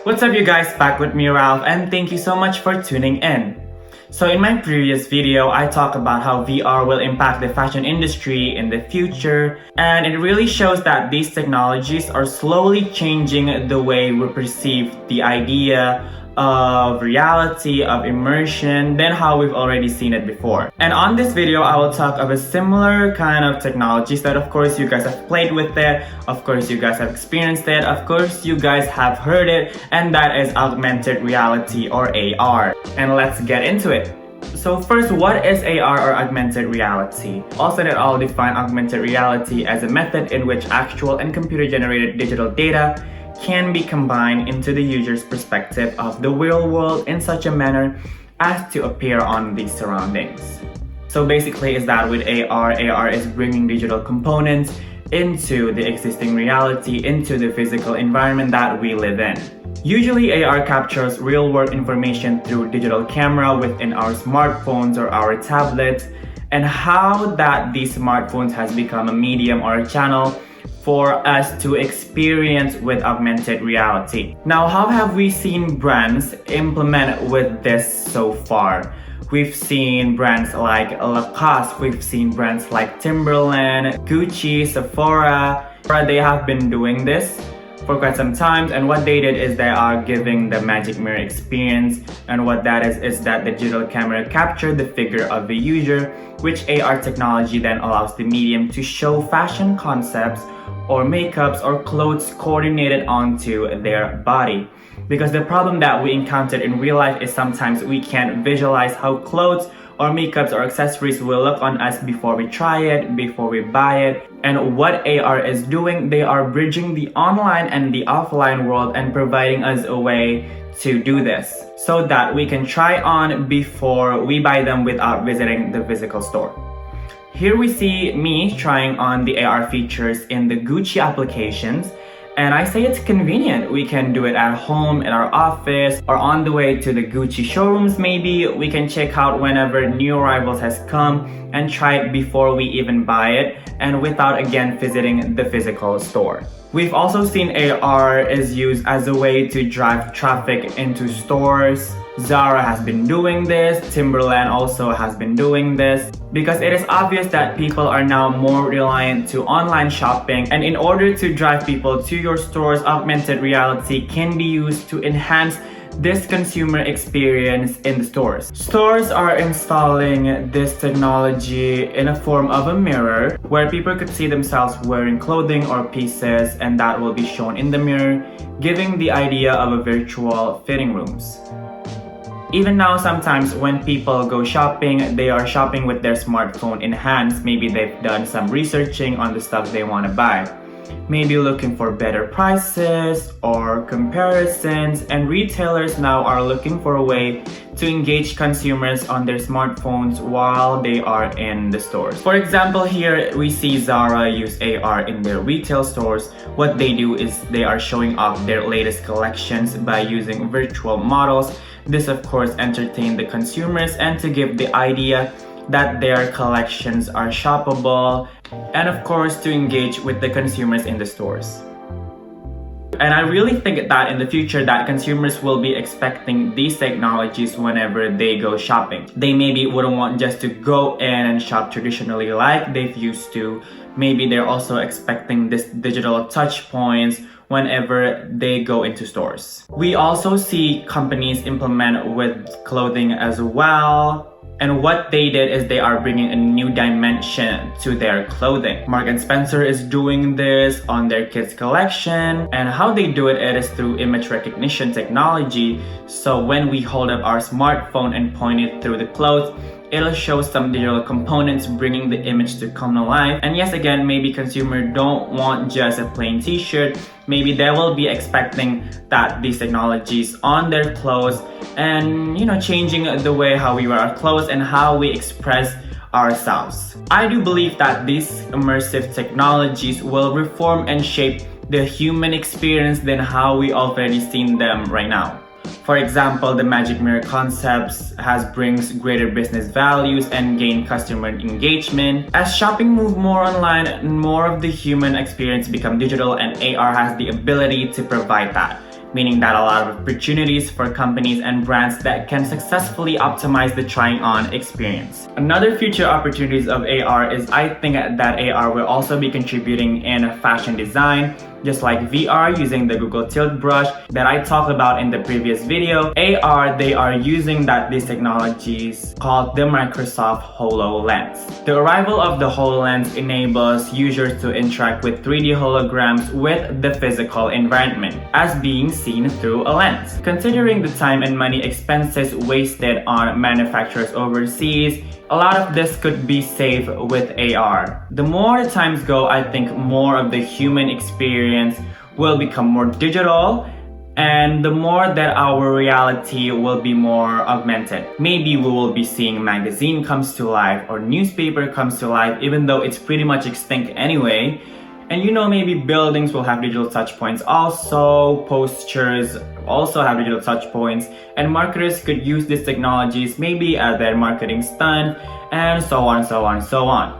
What's up you guys, back with me Ralph, and thank you so much for tuning in. So in my previous video, I talked about how VR will impact the fashion industry in the future, and it really shows that these technologies are slowly changing the way we perceive the idea of reality, of immersion, than how we've already seen it before. And on this video, I will talk of a similar kind of technologies that of course you guys have played with it, of course you guys have experienced it, of course you guys have heard it, and that is augmented reality or AR. And let's get into it. So first, what is AR or augmented reality? Also that I'll define augmented reality as a method in which actual and computer-generated digital data can be combined into the user's perspective of the real world in such a manner as to appear on these surroundings. So basically is that with AR is bringing digital components into the existing reality, into the physical environment that we live in. Usually AR captures real-world information through digital camera within our smartphones or our tablets, and how that these smartphones has become a medium or a channel for us to experience with augmented reality. Now, how have we seen brands implement with this so far? We've seen brands like Lacoste, we've seen brands like Timberland, Gucci, Sephora. They have been doing this for quite some time, and what they did is they are giving the magic mirror experience, and what that is that the digital camera captured the figure of the user, which AR technology then allows the medium to show fashion concepts or makeups or clothes coordinated onto their body. Because the problem that we encountered in real life is sometimes we can't visualize how clothes or makeups or accessories will look on us before we try it, before we buy it. And what AR is doing, they are bridging the online and the offline world and providing us a way to do this so that we can try on before we buy them without visiting the physical store. Here we see me trying on the AR features in the Gucci applications, and I say it's convenient. We can do it at home, in our office, or on the way to the Gucci showrooms maybe. We can check out whenever new arrivals has come and try it before we even buy it, and without again visiting the physical store. We've also seen AR is used as a way to drive traffic into stores. Zara has been doing this, Timberland also has been doing this, because it is obvious that people are now more reliant to online shopping, and in order to drive people to your stores, augmented reality can be used to enhance this consumer experience in the stores. Stores are installing this technology in a form of a mirror where people could see themselves wearing clothing or pieces, and that will be shown in the mirror, giving the idea of a virtual fitting rooms. Even now, sometimes when people go shopping, they are shopping with their smartphone in hands. Maybe they've done some researching on the stuff they want to buy. Maybe looking for better prices or comparisons, and retailers now are looking for a way to engage consumers on their smartphones while they are in the stores. For example, here we see Zara use AR in their retail stores. What they do is they are showing off their latest collections by using virtual models. This of course entertain the consumers and to give the idea that their collections are shoppable, and of course to engage with the consumers in the stores. And I really think that in the future that consumers will be expecting these technologies whenever they go shopping. They maybe wouldn't want just to go in and shop traditionally like they've used to. Maybe they're also expecting this digital touch points whenever they go into stores. We also see companies implement with clothing as well. And what they did is they are bringing a new dimension to their clothing. Mark & Spencer is doing this on their kids collection, and how they do it is through image recognition technology. So when we hold up our smartphone and point it through the clothes, it'll show some digital components bringing the image to come to life. And yes, again, maybe consumers don't want just a plain t-shirt. Maybe they will be expecting that these technologies on their clothes and changing the way how we wear our clothes and how we express ourselves. I do believe that these immersive technologies will reform and shape the human experience than how we already seen them right now. For example, the magic mirror concepts brings greater business values and gain customer engagement. As shopping moves more online, more of the human experience become digital, and AR has the ability to provide that. meaning that a lot of opportunities for companies and brands that can successfully optimize the trying on experience. Another future opportunities of AR is I think that AR will also be contributing in fashion design, just like VR using the Google Tilt brush that I talked about in the previous video. AR, they are using these technologies called the Microsoft HoloLens. The arrival of the HoloLens enables users to interact with 3D holograms with the physical environment as being seen through a lens. Considering the time and money expenses wasted on manufacturers overseas, a lot of this could be saved with AR. The more the times go, I think more of the human experience will become more digital, and the more that our reality will be more augmented. Maybe we will be seeing magazine comes to life or newspaper comes to life, even though it's pretty much extinct anyway. And maybe buildings will have digital touch points also, postures also have digital touch points, and marketers could use these technologies maybe as their marketing stunt, and so on, so on, so on.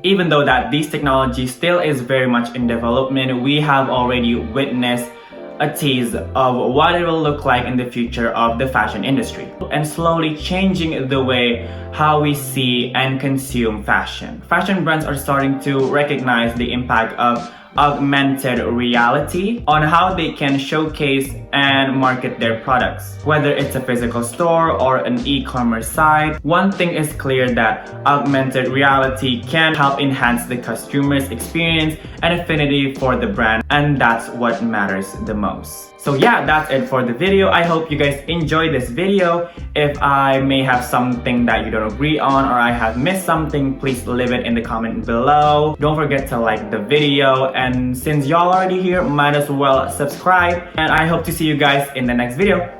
Even though that these technologies still is very much in development, we have already witnessed a tease of what it will look like in the future of the fashion industry, and slowly changing the way how we see and consume fashion. Fashion brands are starting to recognize the impact of augmented reality on how they can showcase and market their products. Whether it's a physical store or an e-commerce site, one thing is clear that augmented reality can help enhance the consumer's experience and affinity for the brand, and that's what matters the most. So yeah, that's it for the video. I hope you guys enjoyed this video. If I may have something that you don't agree on or I have missed something, please leave it in the comment below. Don't forget to like the video, and since y'all already here, might as well subscribe. And I hope to see you guys in the next video.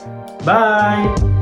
Bye!